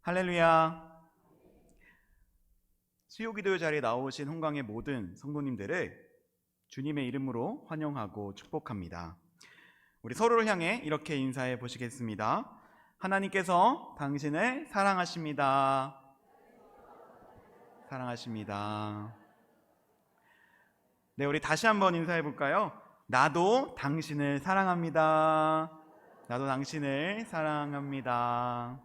할렐루야. 수요기도 자리에 나오신 홍강의 모든 성도님들을 주님의 이름으로 환영하고 축복합니다. 우리 서로를 향해 이렇게 인사해 보시겠습니다. 하나님께서 당신을 사랑하십니다. 사랑하십니다. 네, 우리 다시 한번 인사해 볼까요? 나도 당신을 사랑합니다. 나도 당신을 사랑합니다.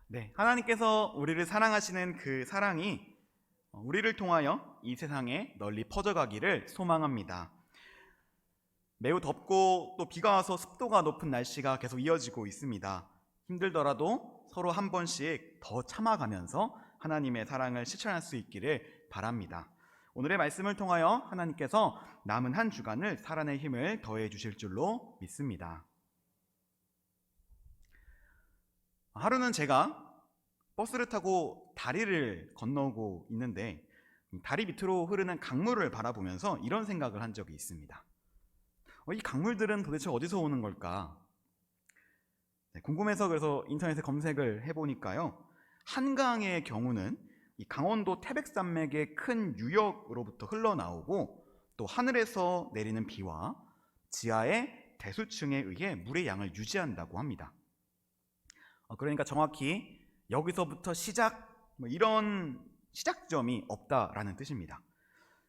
네, 하나님께서 우리를 사랑하시는 그 사랑이 우리를 통하여 이 세상에 널리 퍼져가기를 소망합니다. 매우 덥고 또 비가 와서 습도가 높은 날씨가 계속 이어지고 있습니다. 힘들더라도 서로 한 번씩 더 참아가면서 하나님의 사랑을 실천할 수 있기를 바랍니다. 오늘의 말씀을 통하여 하나님께서 남은 한 주간을 살아낼 힘을 더해 주실 줄로 믿습니다. 하루는 제가 버스를 타고 다리를 건너고 있는데 다리 밑으로 흐르는 강물을 바라보면서 이런 생각을 한 적이 있습니다. 이 강물들은 도대체 어디서 오는 걸까? 궁금해서 그래서 인터넷에 검색을 해보니까요, 한강의 경우는 이 강원도 태백산맥의 큰 유역으로부터 흘러나오고 또 하늘에서 내리는 비와 지하의 대수층에 의해 물의 양을 유지한다고 합니다. 그러니까 정확히 여기서부터 이런 시작점이 없다라는 뜻입니다.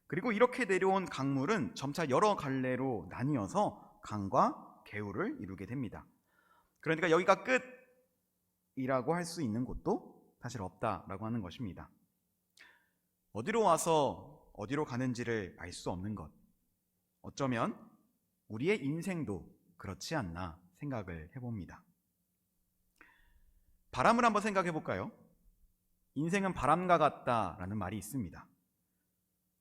그리고 이렇게 내려온 강물은 점차 여러 갈래로 나뉘어서 강과 개울을 이루게 됩니다. 그러니까 여기가 끝이라고 할 수 있는 곳도 사실 없다라고 하는 것입니다. 어디로 와서 어디로 가는지를 알 수 없는 것, 어쩌면 우리의 인생도 그렇지 않나 생각을 해봅니다. 바람을 한번 생각해 볼까요? 인생은 바람과 같다라는 말이 있습니다.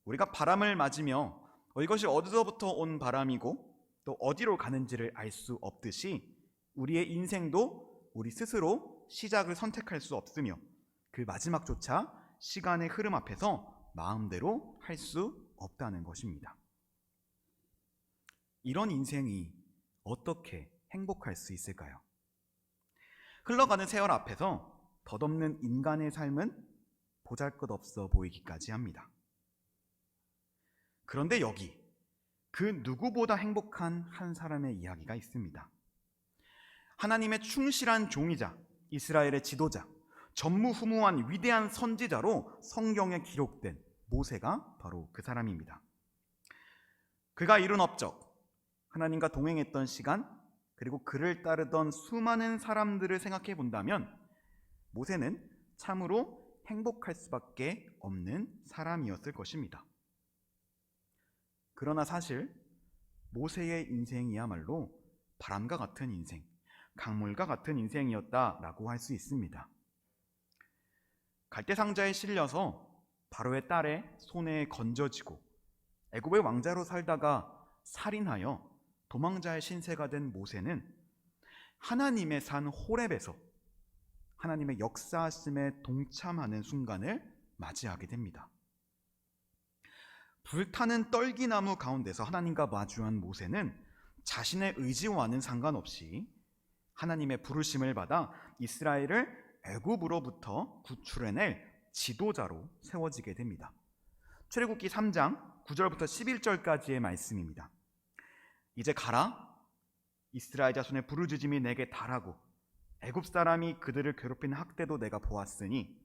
우리가 바람을 맞으며 이것이 어디서부터 온 바람이고 또 어디로 가는지를 알 수 없듯이 우리의 인생도 우리 스스로 시작을 선택할 수 없으며 그 마지막조차 시간의 흐름 앞에서 마음대로 할 수 없다는 것입니다. 이런 인생이 어떻게 행복할 수 있을까요? 흘러가는 세월 앞에서 덧없는 인간의 삶은 보잘것없어 보이기까지 합니다. 그런데 여기 그 누구보다 행복한 한 사람의 이야기가 있습니다. 하나님의 충실한 종이자 이스라엘의 지도자, 전무후무한 위대한 선지자로 성경에 기록된 모세가 바로 그 사람입니다. 그가 이룬 업적, 하나님과 동행했던 시간, 그리고 그를 따르던 수많은 사람들을 생각해 본다면 모세는 참으로 행복할 수밖에 없는 사람이었을 것입니다. 그러나 사실 모세의 인생이야말로 바람과 같은 인생, 강물과 같은 인생이었다라고 할 수 있습니다. 갈대상자에 실려서 바로의 딸의 손에 건져지고 애굽의 왕자로 살다가 살인하여 도망자의 신세가 된 모세는 하나님의 산 호렙에서 하나님의 역사하심에 동참하는 순간을 맞이하게 됩니다. 불타는 떨기나무 가운데서 하나님과 마주한 모세는 자신의 의지와는 상관없이 하나님의 부르심을 받아 이스라엘을 애굽으로부터 구출해낼 지도자로 세워지게 됩니다. 출애굽기 3장 9절부터 11절까지의 말씀입니다. 이제 가라, 이스라엘 자손의 부르짖음이 내게 달하고 애굽 사람이 그들을 괴롭히는 학대도 내가 보았으니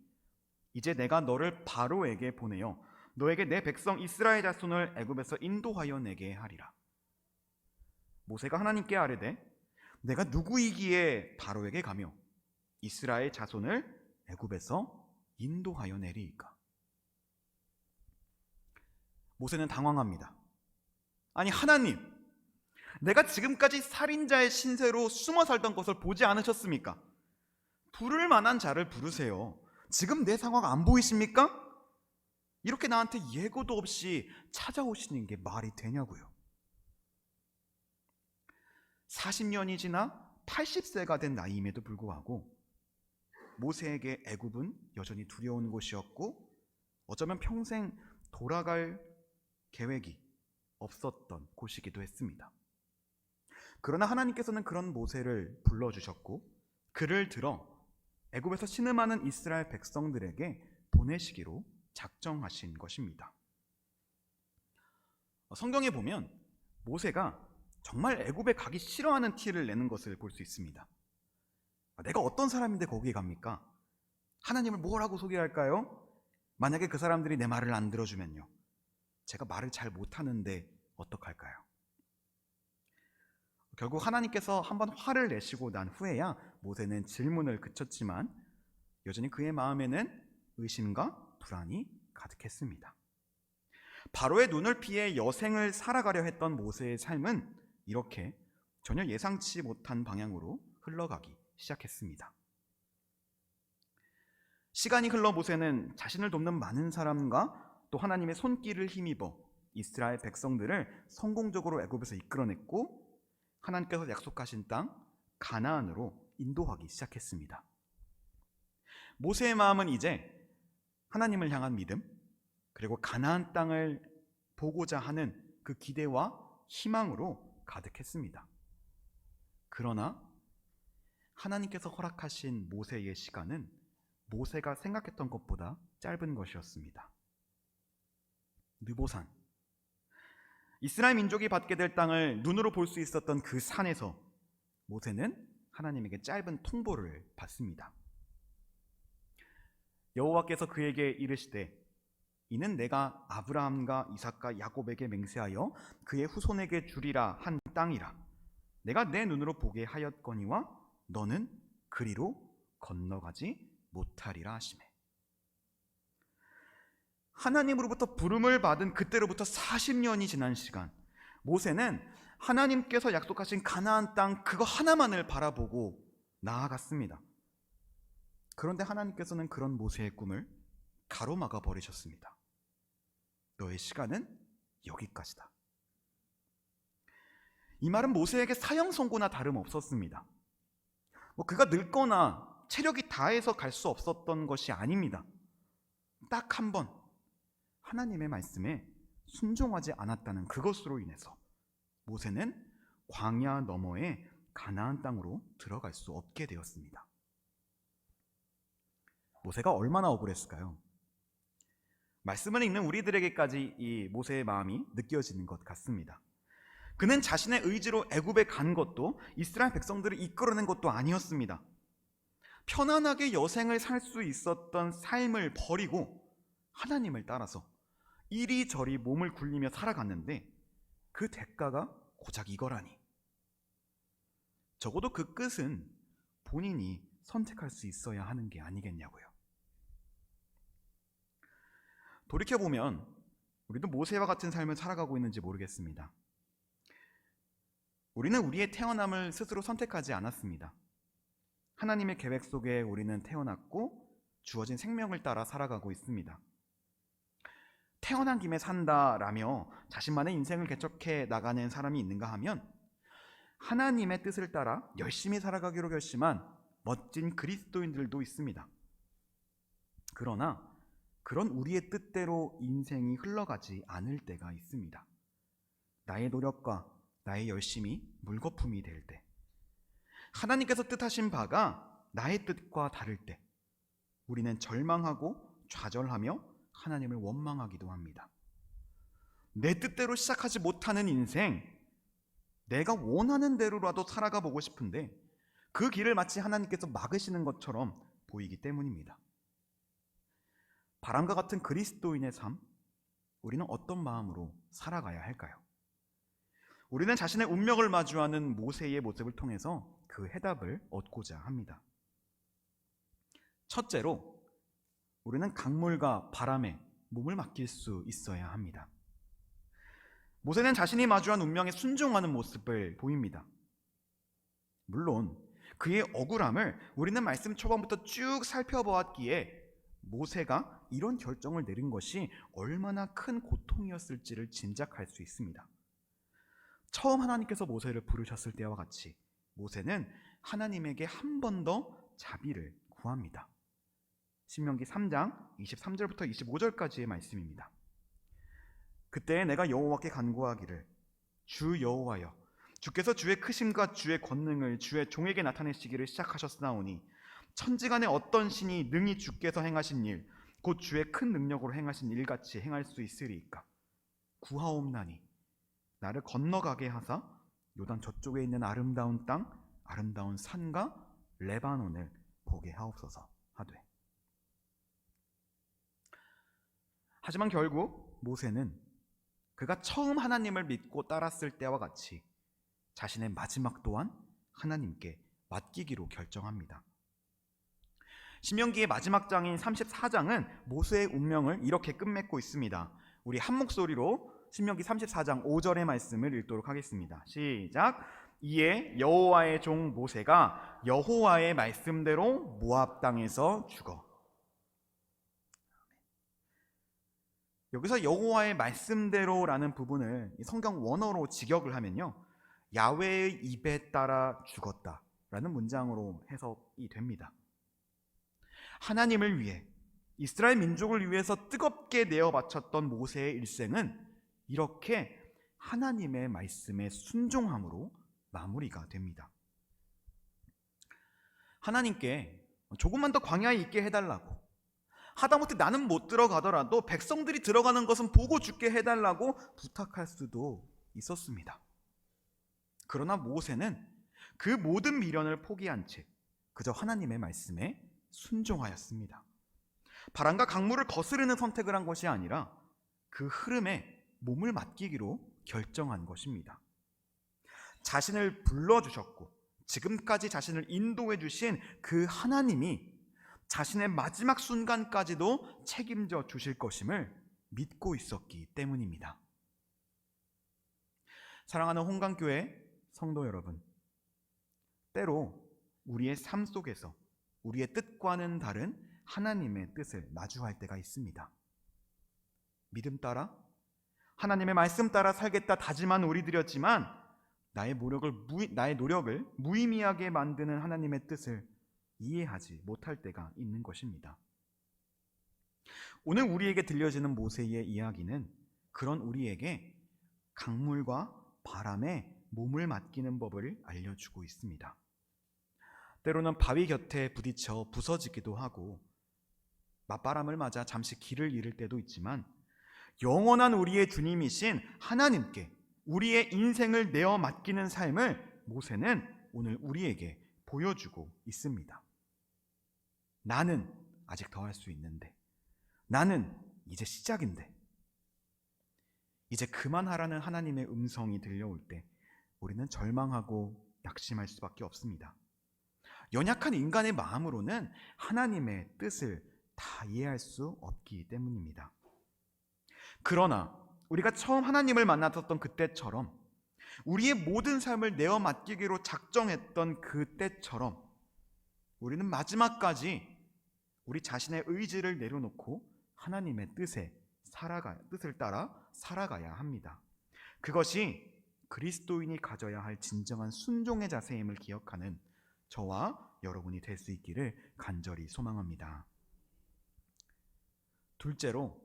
이제 내가 너를 바로에게 보내어 너에게 내 백성 이스라엘 자손을 애굽에서 인도하여 내게 하리라. 모세가 하나님께 아뢰되 내가 누구이기에 바로에게 가며 이스라엘 자손을 애굽에서 인도하여 내리이까. 모세는 당황합니다. 아니 하나님, 내가 지금까지 살인자의 신세로 숨어 살던 것을 보지 않으셨습니까? 부를 만한 자를 부르세요. 지금 내 상황 안 보이십니까? 이렇게 나한테 예고도 없이 찾아오시는 게 말이 되냐고요. 40년이 지나 80세가 된 나이임에도 불구하고 모세에게 애굽은 여전히 두려운 곳이었고 어쩌면 평생 돌아갈 계획이 없었던 곳이기도 했습니다. 그러나 하나님께서는 그런 모세를 불러주셨고 그를 들어 애굽에서 신음하는 이스라엘 백성들에게 보내시기로 작정하신 것입니다. 성경에 보면 모세가 정말 애굽에 가기 싫어하는 티를 내는 것을 볼 수 있습니다. 내가 어떤 사람인데 거기에 갑니까? 하나님을 뭐라고 소개할까요? 만약에 그 사람들이 내 말을 안 들어주면요, 제가 말을 잘 못하는데 어떡할까요? 결국 하나님께서 한번 화를 내시고 난 후에야 모세는 질문을 그쳤지만 여전히 그의 마음에는 의심과 불안이 가득했습니다. 바로의 눈을 피해 여생을 살아가려 했던 모세의 삶은 이렇게 전혀 예상치 못한 방향으로 흘러가기 시작했습니다. 시간이 흘러 모세는 자신을 돕는 많은 사람과 또 하나님의 손길을 힘입어 이스라엘 백성들을 성공적으로 애굽에서 이끌어냈고 하나님께서 약속하신 땅 가나안으로 인도하기 시작했습니다. 모세의 마음은 이제 하나님을 향한 믿음, 그리고 가나안 땅을 보고자 하는 그 기대와 희망으로 가득했습니다. 그러나 하나님께서 허락하신 모세의 시간은 모세가 생각했던 것보다 짧은 것이었습니다. 느보산, 이스라엘 민족이 받게 될 땅을 눈으로 볼 수 있었던 그 산에서 모세는 하나님에게 짧은 통보를 받습니다. 여호와께서 그에게 이르시되 이는 내가 아브라함과 이삭과 야곱에게 맹세하여 그의 후손에게 주리라 한 땅이라. 내가 내 눈으로 보게 하였거니와 너는 그리로 건너가지 못하리라 하시매. 하나님으로부터 부름을 받은 그때로부터 40년이 지난 시간, 모세는 하나님께서 약속하신 가나안 땅 그거 하나만을 바라보고 나아갔습니다. 그런데 하나님께서는 그런 모세의 꿈을 가로막아 버리셨습니다. 너의 시간은 여기까지다. 이 말은 모세에게 사형 선고나 다름없었습니다. 그가 늙거나 체력이 다해서 갈 수 없었던 것이 아닙니다. 딱 한 번 하나님의 말씀에 순종하지 않았다는 그것으로 인해서 모세는 광야 너머의 가나안 땅으로 들어갈 수 없게 되었습니다. 모세가 얼마나 억울했을까요? 말씀을 읽는 우리들에게까지 이 모세의 마음이 느껴지는 것 같습니다. 그는 자신의 의지로 애굽에 간 것도 이스라엘 백성들을 이끌어낸 것도 아니었습니다. 편안하게 여생을 살 수 있었던 삶을 버리고 하나님을 따라서 이리저리 몸을 굴리며 살아갔는데 그 대가가 고작 이거라니. 적어도 그 끝은 본인이 선택할 수 있어야 하는 게 아니겠냐고요. 돌이켜보면 우리도 모세와 같은 삶을 살아가고 있는지 모르겠습니다. 우리는 우리의 태어남을 스스로 선택하지 않았습니다. 하나님의 계획 속에 우리는 태어났고 주어진 생명을 따라 살아가고 있습니다. 태어난 김에 산다라며 자신만의 인생을 개척해 나가는 사람이 있는가 하면 하나님의 뜻을 따라 열심히 살아가기로 결심한 멋진 그리스도인들도 있습니다. 그러나 그런 우리의 뜻대로 인생이 흘러가지 않을 때가 있습니다. 나의 노력과 나의 열심이 물거품이 될 때, 하나님께서 뜻하신 바가 나의 뜻과 다를 때 우리는 절망하고 좌절하며 하나님을 원망하기도 합니다. 내 뜻대로 시작하지 못하는 인생, 내가 원하는 대로라도 살아가 보고 싶은데 그 길을 마치 하나님께서 막으시는 것처럼 보이기 때문입니다. 바람과 같은 그리스도인의 삶, 우리는 어떤 마음으로 살아가야 할까요? 우리는 자신의 운명을 마주하는 모세의 모습을 통해서 그 해답을 얻고자 합니다. 첫째로, 우리는 강물과 바람에 몸을 맡길 수 있어야 합니다. 모세는 자신이 마주한 운명에 순종하는 모습을 보입니다. 물론 그의 억울함을 우리는 말씀 초반부터 쭉 살펴보았기에 모세가 이런 결정을 내린 것이 얼마나 큰 고통이었을지를 짐작할 수 있습니다. 처음 하나님께서 모세를 부르셨을 때와 같이 모세는 하나님에게 한 번 더 자비를 구합니다. 신명기 3장 23절부터 25절까지의 말씀입니다. 그때 내가 여호와께 간구하기를 주 여호와여, 주께서 주의 크심과 주의 권능을 주의 종에게 나타내시기를 시작하셨사오니 천지간에 어떤 신이 능히 주께서 행하신 일 곧 주의 큰 능력으로 행하신 일같이 행할 수 있으리이까. 구하옵나니 나를 건너가게 하사 요단 저쪽에 있는 아름다운 땅 아름다운 산과 레바논을 보게 하옵소서 하되. 하지만 결국 모세는 그가 처음 하나님을 믿고 따랐을 때와 같이 자신의 마지막 또한 하나님께 맡기기로 결정합니다. 신명기의 마지막 장인 34장은 모세의 운명을 이렇게 끝맺고 있습니다. 우리 한 목소리로 신명기 34장 5절의 말씀을 읽도록 하겠습니다. 시작. 이에 여호와의 종 모세가 여호와의 말씀대로 모압 땅에서 죽어. 여기서 여호와의 말씀대로라는 부분을 성경 원어로 직역을 하면요, 야훼의 입에 따라 죽었다라는 문장으로 해석이 됩니다. 하나님을 위해 이스라엘 민족을 위해서 뜨겁게 내어 바쳤던 모세의 일생은 이렇게 하나님의 말씀에 순종함으로 마무리가 됩니다. 하나님께 조금만 더 광야에 있게 해달라고, 하다못해 나는 못 들어가더라도 백성들이 들어가는 것은 보고 죽게 해달라고 부탁할 수도 있었습니다. 그러나 모세는 그 모든 미련을 포기한 채 그저 하나님의 말씀에 순종하였습니다. 바람과 강물을 거스르는 선택을 한 것이 아니라 그 흐름에 몸을 맡기기로 결정한 것입니다. 자신을 불러주셨고 지금까지 자신을 인도해 주신 그 하나님이 자신의 마지막 순간까지도 책임져 주실 것임을 믿고 있었기 때문입니다. 사랑하는 홍강교회 성도 여러분, 때로 우리의 삶 속에서 우리의 뜻과는 다른 하나님의 뜻을 마주할 때가 있습니다. 믿음 따라 하나님의 말씀 따라 살겠다 다짐한 우리들이었지만 나의 노력을 무의미하게 만드는 하나님의 뜻을 이해하지 못할 때가 있는 것입니다. 오늘 우리에게 들려지는 모세의 이야기는 그런 우리에게 강물과 바람에 몸을 맡기는 법을 알려주고 있습니다. 때로는 바위 곁에 부딪혀 부서지기도 하고 맞바람을 맞아 잠시 길을 잃을 때도 있지만 영원한 우리의 주님이신 하나님께 우리의 인생을 내어 맡기는 삶을 모세는 오늘 우리에게 보여주고 있습니다. 나는 아직 더 할 수 있는데, 나는 이제 시작인데, 이제 그만하라는 하나님의 음성이 들려올 때 우리는 절망하고 낙심할 수밖에 없습니다. 연약한 인간의 마음으로는 하나님의 뜻을 다 이해할 수 없기 때문입니다. 그러나 우리가 처음 하나님을 만났었던 그때처럼, 우리의 모든 삶을 내어 맡기기로 작정했던 그때처럼 우리는 마지막까지 우리 자신의 의지를 내려놓고 하나님의 뜻을 따라 살아가야 합니다. 그것이 그리스도인이 가져야 할 진정한 순종의 자세임을 기억하는 저와 여러분이 될 수 있기를 간절히 소망합니다. 둘째로,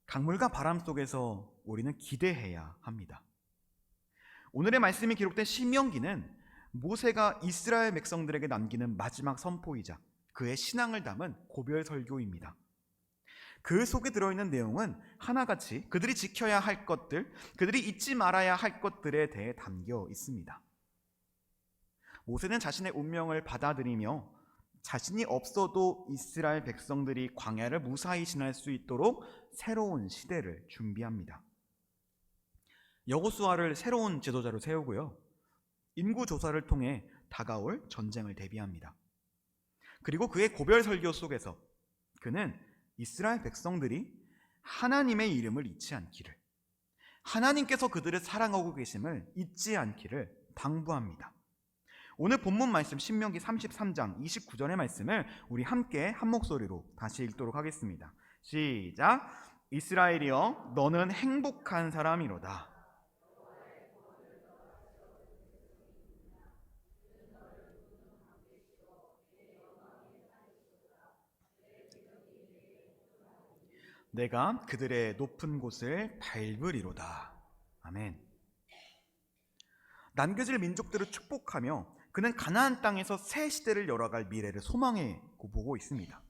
강물과 바람 속에서 우리는 기대해야 합니다. 오늘의 말씀이 기록된 신명기는 모세가 이스라엘 백성들에게 남기는 마지막 선포이자 그의 신앙을 담은 고별 설교입니다. 그 속에 들어있는 내용은 하나같이 그들이 지켜야 할 것들, 그들이 잊지 말아야 할 것들에 대해 담겨 있습니다. 모세는 자신의 운명을 받아들이며 자신이 없어도 이스라엘 백성들이 광야를 무사히 지날 수 있도록 새로운 시대를 준비합니다. 여호수아를 새로운 지도자로 세우고요, 인구조사를 통해 다가올 전쟁을 대비합니다. 그리고 그의 고별 설교 속에서 그는 이스라엘 백성들이 하나님의 이름을 잊지 않기를, 하나님께서 그들을 사랑하고 계심을 잊지 않기를 당부합니다. 오늘 본문 말씀 신명기 33장 29절의 말씀을 우리 함께 한 목소리로 다시 읽도록 하겠습니다. 시작. 이스라엘이여 너는 행복한 사람이로다. 내가 그들의 높은 곳을 밟으리로다. 아멘. 남겨질 민족들을 축복하며 그는 가나안 땅에서 새 시대를 열어갈 미래를 소망해 보고 있습니다.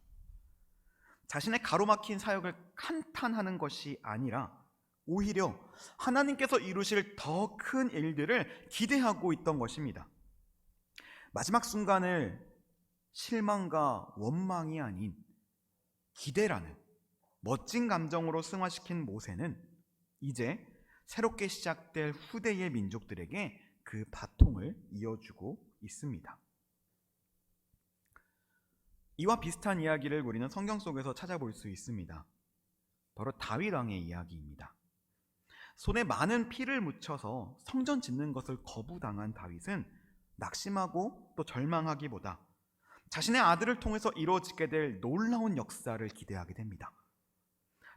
자신의 가로막힌 사역을 한탄하는 것이 아니라 오히려 하나님께서 이루실 더 큰 일들을 기대하고 있던 것입니다. 마지막 순간을 실망과 원망이 아닌 기대라는 멋진 감정으로 승화시킨 모세는 이제 새롭게 시작될 후대의 민족들에게 그 바통을 이어주고 있습니다. 이와 비슷한 이야기를 우리는 성경 속에서 찾아볼 수 있습니다. 바로 다윗 왕의 이야기입니다. 손에 많은 피를 묻혀서 성전 짓는 것을 거부당한 다윗은 낙심하고 또 절망하기보다 자신의 아들을 통해서 이루어지게 될 놀라운 역사를 기대하게 됩니다.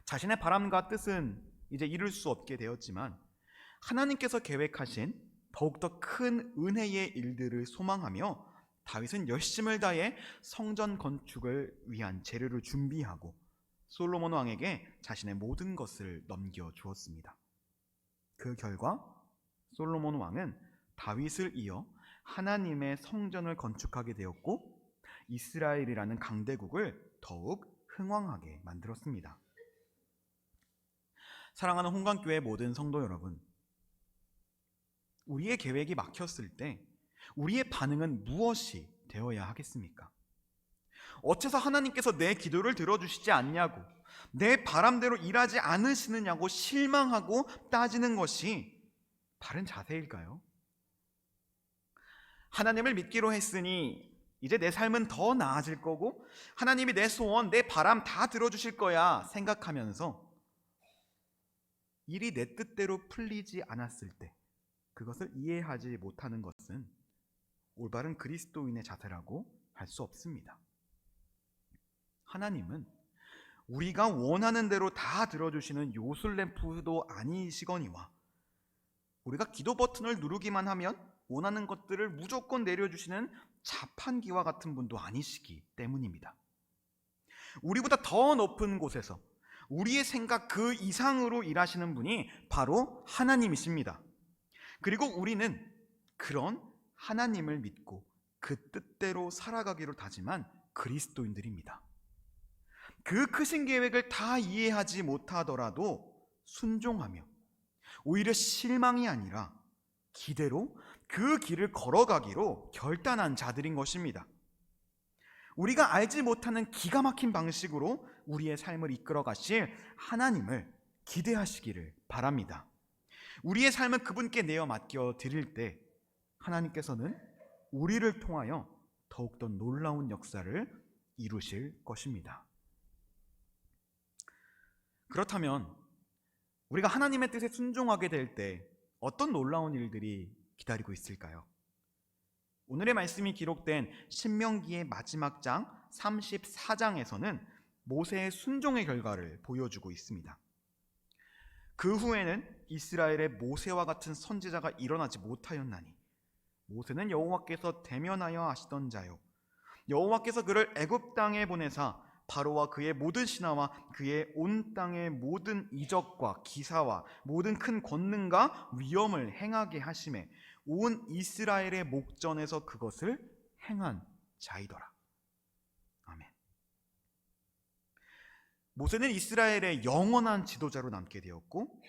자신의 바람과 뜻은 이제 이룰 수 없게 되었지만 하나님께서 계획하신 더욱더 큰 은혜의 일들을 소망하며 다윗은 열심을 다해 성전 건축을 위한 재료를 준비하고 솔로몬 왕에게 자신의 모든 것을 넘겨주었습니다. 그 결과 솔로몬 왕은 다윗을 이어 하나님의 성전을 건축하게 되었고 이스라엘이라는 강대국을 더욱 흥왕하게 만들었습니다. 사랑하는 홍강교회 모든 성도 여러분, 우리의 계획이 막혔을 때 우리의 반응은 무엇이 되어야 하겠습니까? 어째서 하나님께서 내 기도를 들어주시지 않냐고, 내 바람대로 일하지 않으시느냐고 실망하고 따지는 것이 바른 자세일까요? 하나님을 믿기로 했으니 이제 내 삶은 더 나아질 거고 하나님이 내 소원, 내 바람 다 들어주실 거야 생각하면서 일이 내 뜻대로 풀리지 않았을 때 그것을 이해하지 못하는 것은 올바른 그리스도인의 자세라고 할 수 없습니다. 하나님은 우리가 원하는 대로 다 들어주시는 요술램프도 아니시거니와 우리가 기도 버튼을 누르기만 하면 원하는 것들을 무조건 내려주시는 자판기와 같은 분도 아니시기 때문입니다. 우리보다 더 높은 곳에서 우리의 생각 그 이상으로 일하시는 분이 바로 하나님이십니다. 그리고 우리는 그런 하나님을 믿고 그 뜻대로 살아가기로 다짐한 그리스도인들입니다. 그 크신 계획을 다 이해하지 못하더라도 순종하며 오히려 실망이 아니라 기대로 그 길을 걸어가기로 결단한 자들인 것입니다. 우리가 알지 못하는 기가 막힌 방식으로 우리의 삶을 이끌어 가실 하나님을 기대하시기를 바랍니다. 우리의 삶을 그분께 내어 맡겨 드릴 때 하나님께서는 우리를 통하여 더욱더 놀라운 역사를 이루실 것입니다. 그렇다면 우리가 하나님의 뜻에 순종하게 될 때 어떤 놀라운 일들이 기다리고 있을까요? 오늘의 말씀이 기록된 신명기의 마지막 장 34장에서는 모세의 순종의 결과를 보여주고 있습니다. 그 후에는 이스라엘의 모세와 같은 선지자가 일어나지 못하였나니 모세는 여호와께서 대면하여 하시던 자요 여호와께서 그를 애굽 땅에 보내사 바로와 그의 모든 신하와 그의 온 땅의 모든 이적과 기사와 모든 큰 권능과 위엄을 행하게 하심에 온 이스라엘의 목전에서 그것을 행한 자이더라. 아멘. 모세는 이스라엘의 영원한 지도자로 남게 되었고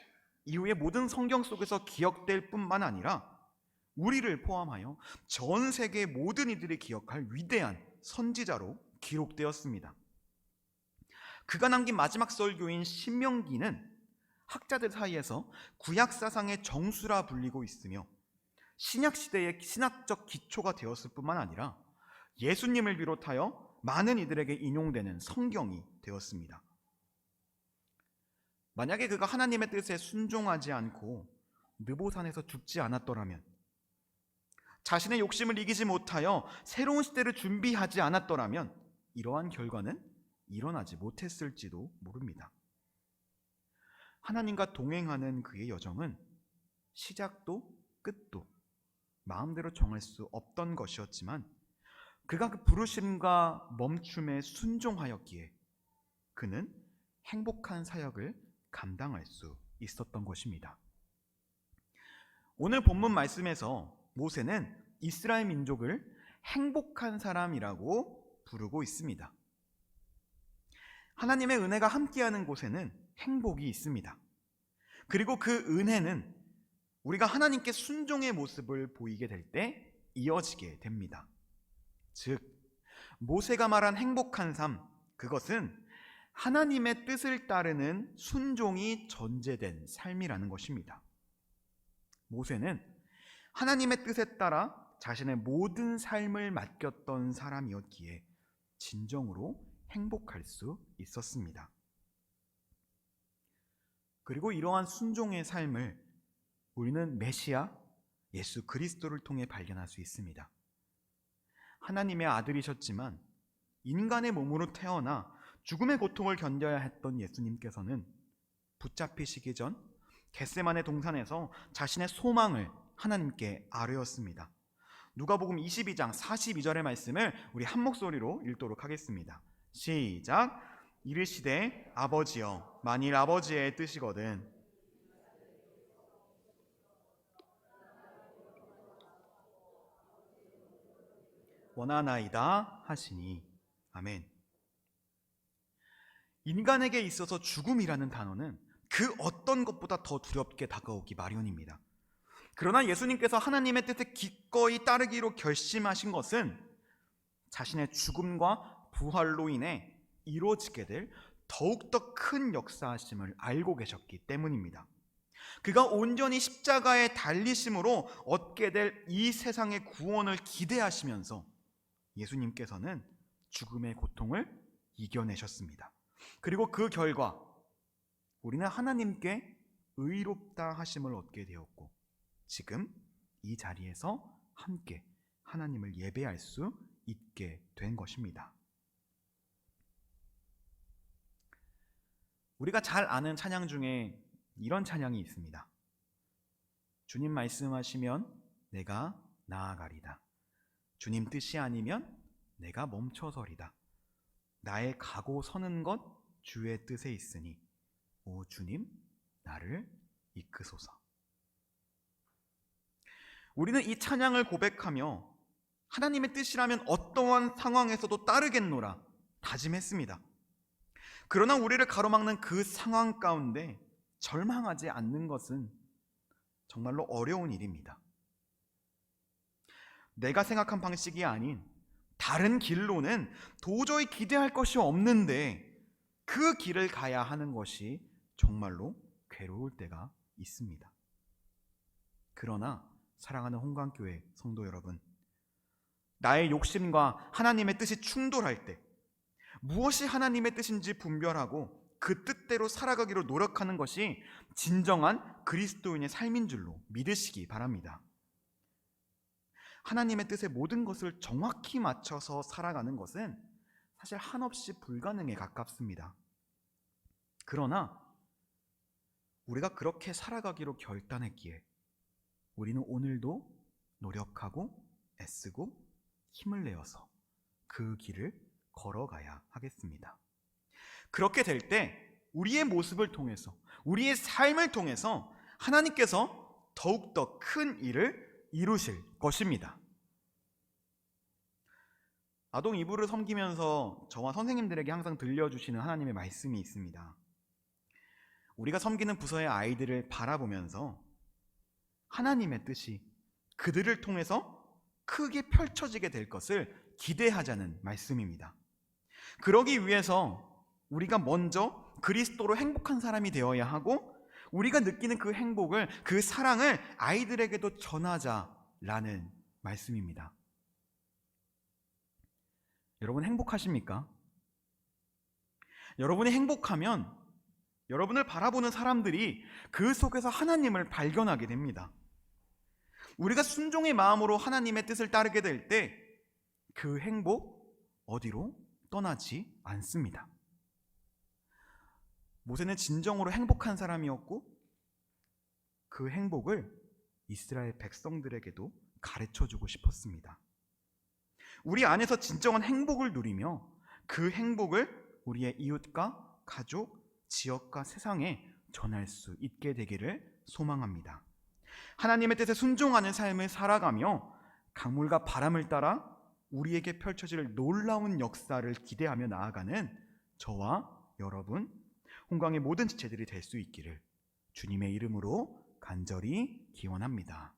이후에 모든 성경 속에서 기억될 뿐만 아니라 우리를 포함하여 전 세계 모든 이들이 기억할 위대한 선지자로 기록되었습니다. 그가 남긴 마지막 설교인 신명기는 학자들 사이에서 구약 사상의 정수라 불리고 있으며 신약 시대의 신학적 기초가 되었을 뿐만 아니라 예수님을 비롯하여 많은 이들에게 인용되는 성경이 되었습니다. 만약에 그가 하나님의 뜻에 순종하지 않고 느보산에서 죽지 않았더라면, 자신의 욕심을 이기지 못하여 새로운 시대를 준비하지 않았더라면 이러한 결과는 일어나지 못했을지도 모릅니다. 하나님과 동행하는 그의 여정은 시작도 끝도 마음대로 정할 수 없던 것이었지만 그가 그 부르심과 멈춤에 순종하였기에 그는 행복한 사역을 감당할 수 있었던 것입니다. 오늘 본문 말씀에서 모세는 이스라엘 민족을 행복한 사람이라고 부르고 있습니다. 하나님의 은혜가 함께하는 곳에는 행복이 있습니다. 그리고 그 은혜는 우리가 하나님께 순종의 모습을 보이게 될 때 이어지게 됩니다. 즉, 모세가 말한 행복한 삶, 그것은 하나님의 뜻을 따르는 순종이 전제된 삶이라는 것입니다. 모세는 하나님의 뜻에 따라 자신의 모든 삶을 맡겼던 사람이었기에 진정으로 행복할 수 있었습니다. 그리고 이러한 순종의 삶을 우리는 메시아 예수 그리스도를 통해 발견할 수 있습니다. 하나님의 아들이셨지만 인간의 몸으로 태어나 죽음의 고통을 견뎌야 했던 예수님께서는 붙잡히시기 전 겟세마네 동산에서 자신의 소망을 하나님께 아뢰었습니다. 누가복음 22장 42절의 말씀을 우리 한 목소리로 읽도록 하겠습니다. 시작. 이르시되 아버지여, 만일 아버지의 뜻이거든 원하나이다 하시니. 아멘. 인간에게 있어서 죽음이라는 단어는 그 어떤 것보다 더 두렵게 다가오기 마련입니다. 그러나 예수님께서 하나님의 뜻에 기꺼이 따르기로 결심하신 것은 자신의 죽음과 부활로 인해 이루어지게 될 더욱더 큰 역사하심을 알고 계셨기 때문입니다. 그가 온전히 십자가에 달리심으로 얻게 될 이 세상의 구원을 기대하시면서 예수님께서는 죽음의 고통을 이겨내셨습니다. 그리고 그 결과 우리는 하나님께 의롭다 하심을 얻게 되었고 지금 이 자리에서 함께 하나님을 예배할 수 있게 된 것입니다. 우리가 잘 아는 찬양 중에 이런 찬양이 있습니다. 주님 말씀하시면 내가 나아가리다. 주님 뜻이 아니면 내가 멈춰서리다. 나의 가고 서는 것 주의 뜻에 있으니 오 주님 나를 이끄소서. 우리는 이 찬양을 고백하며 하나님의 뜻이라면 어떠한 상황에서도 따르겠노라 다짐했습니다. 그러나 우리를 가로막는 그 상황 가운데 절망하지 않는 것은 정말로 어려운 일입니다. 내가 생각한 방식이 아닌 다른 길로는 도저히 기대할 것이 없는데 그 길을 가야 하는 것이 정말로 괴로울 때가 있습니다. 그러나 사랑하는 홍강교회 성도 여러분, 나의 욕심과 하나님의 뜻이 충돌할 때 무엇이 하나님의 뜻인지 분별하고 그 뜻대로 살아가기로 노력하는 것이 진정한 그리스도인의 삶인 줄로 믿으시기 바랍니다. 하나님의 뜻에 모든 것을 정확히 맞춰서 살아가는 것은 사실 한없이 불가능에 가깝습니다. 그러나 우리가 그렇게 살아가기로 결단했기에 우리는 오늘도 노력하고 애쓰고 힘을 내어서 그 길을 걸어가야 하겠습니다. 그렇게 될 때 우리의 모습을 통해서 우리의 삶을 통해서 하나님께서 더욱더 큰 일을 이루실 것입니다. 아동 이불을 섬기면서 저와 선생님들에게 항상 들려주시는 하나님의 말씀이 있습니다. 우리가 섬기는 부서의 아이들을 바라보면서 하나님의 뜻이 그들을 통해서 크게 펼쳐지게 될 것을 기대하자는 말씀입니다. 그러기 위해서 우리가 먼저 그리스도로 행복한 사람이 되어야 하고 우리가 느끼는 그 행복을, 그 사랑을 아이들에게도 전하자라는 말씀입니다. 여러분 행복하십니까? 여러분이 행복하면 여러분을 바라보는 사람들이 그 속에서 하나님을 발견하게 됩니다. 우리가 순종의 마음으로 하나님의 뜻을 따르게 될 때 그 행복 어디로 떠나지 않습니다. 모세는 진정으로 행복한 사람이었고 그 행복을 이스라엘 백성들에게도 가르쳐주고 싶었습니다. 우리 안에서 진정한 행복을 누리며 그 행복을 우리의 이웃과 가족, 지역과 세상에 전할 수 있게 되기를 소망합니다. 하나님의 뜻에 순종하는 삶을 살아가며 강물과 바람을 따라 우리에게 펼쳐질 놀라운 역사를 기대하며 나아가는 저와 여러분, 홍강의 모든 지체들이 될 수 있기를 주님의 이름으로 간절히 기원합니다.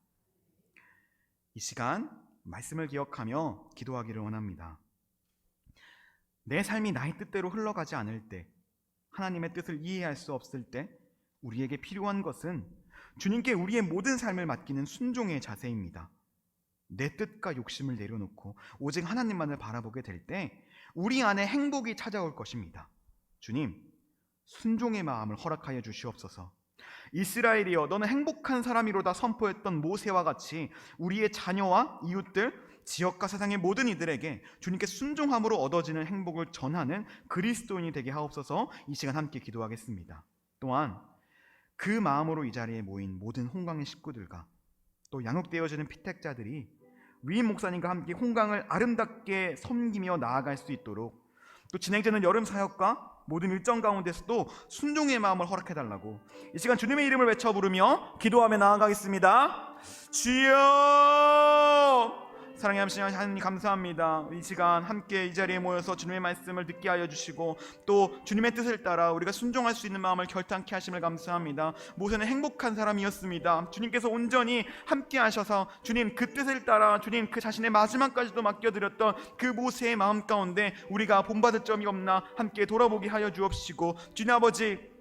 이 시간 말씀을 기억하며 기도하기를 원합니다. 내 삶이 나의 뜻대로 흘러가지 않을 때, 하나님의 뜻을 이해할 수 없을 때 우리에게 필요한 것은 주님께 우리의 모든 삶을 맡기는 순종의 자세입니다. 내 뜻과 욕심을 내려놓고 오직 하나님만을 바라보게 될 때 우리 안에 행복이 찾아올 것입니다. 주님, 순종의 마음을 허락하여 주시옵소서. 이스라엘이여, 너는 행복한 사람이로다 선포했던 모세와 같이 우리의 자녀와 이웃들, 지역과 세상의 모든 이들에게 주님께 순종함으로 얻어지는 행복을 전하는 그리스도인이 되게 하옵소서. 이 시간 함께 기도하겠습니다. 또한 그 마음으로 이 자리에 모인 모든 홍강의 식구들과 또 양육되어지는 피택자들이 위임 목사님과 함께 홍강을 아름답게 섬기며 나아갈 수 있도록, 또 진행되는 여름 사역과 모든 일정 가운데서도 순종의 마음을 허락해달라고 이 시간 주님의 이름을 외쳐 부르며 기도하며 나아가겠습니다. 주여! 사랑의 하나님 감사합니다. 이 시간 함께 이 자리에 모여서 주님의 말씀을 듣게 하여 주시고 또 주님의 뜻을 따라 우리가 순종할 수 있는 마음을 결단케 하심을 감사합니다. 모세는 행복한 사람이었습니다. 주님께서 온전히 함께 하셔서 주님 그 뜻을 따라 주님 그 자신의 마지막까지도 맡겨드렸던 그 모세의 마음 가운데 우리가 본받을 점이 없나 함께 돌아보게 하여 주옵시고, 주님 아버지,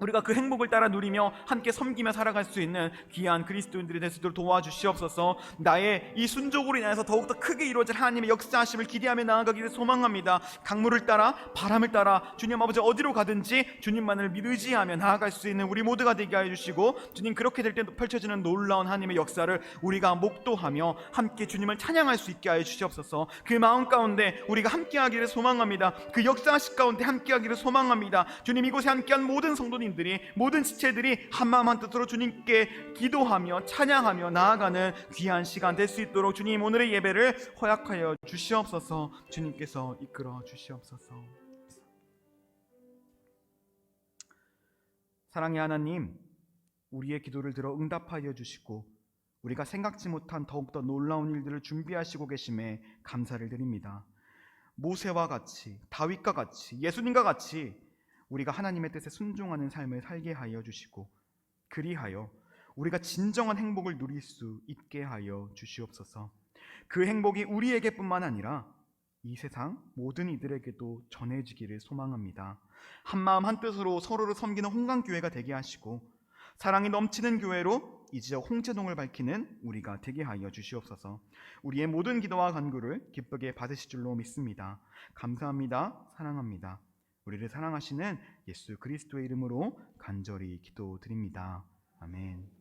우리가 그 행복을 따라 누리며 함께 섬기며 살아갈 수 있는 귀한 그리스도인들이 될 수 있도록 도와주시옵소서. 나의 이 순종으로 인해서 더욱더 크게 이루어질 하나님의 역사하심을 기대하며 나아가기를 소망합니다. 강물을 따라 바람을 따라 주님 아버지 어디로 가든지 주님만을 의지하며 나아갈 수 있는 우리 모두가 되게 하여 주시고, 주님 그렇게 될 때 펼쳐지는 놀라운 하나님의 역사를 우리가 목도하며 함께 주님을 찬양할 수 있게 하여 주시옵소서. 그 마음 가운데 우리가 함께하기를 소망합니다. 그 역사하실 가운데 함께하기를 소망합니다. 주님, 이곳에 함께한 모든 성도님, 모든 지체들이 한마음 한뜻으로 주님께 기도하며 찬양하며 나아가는 귀한 시간 될 수 있도록 주님 오늘의 예배를 허락하여 주시옵소서. 주님께서 이끌어 주시옵소서. 사랑의 하나님, 우리의 기도를 들어 응답하여 주시고 우리가 생각지 못한 더욱더 놀라운 일들을 준비하시고 계심에 감사를 드립니다. 모세와 같이, 다윗과 같이, 예수님과 같이 우리가 하나님의 뜻에 순종하는 삶을 살게 하여 주시고, 그리하여 우리가 진정한 행복을 누릴 수 있게 하여 주시옵소서. 그 행복이 우리에게뿐만 아니라 이 세상 모든 이들에게도 전해지기를 소망합니다. 한마음 한뜻으로 서로를 섬기는 홍강교회가 되게 하시고 사랑이 넘치는 교회로 이 지역 홍채동을 밝히는 우리가 되게 하여 주시옵소서. 우리의 모든 기도와 간구를 기쁘게 받으실 줄로 믿습니다. 감사합니다. 사랑합니다. 우리를 사랑하시는 예수 그리스도의 이름으로 간절히 기도드립니다. 아멘.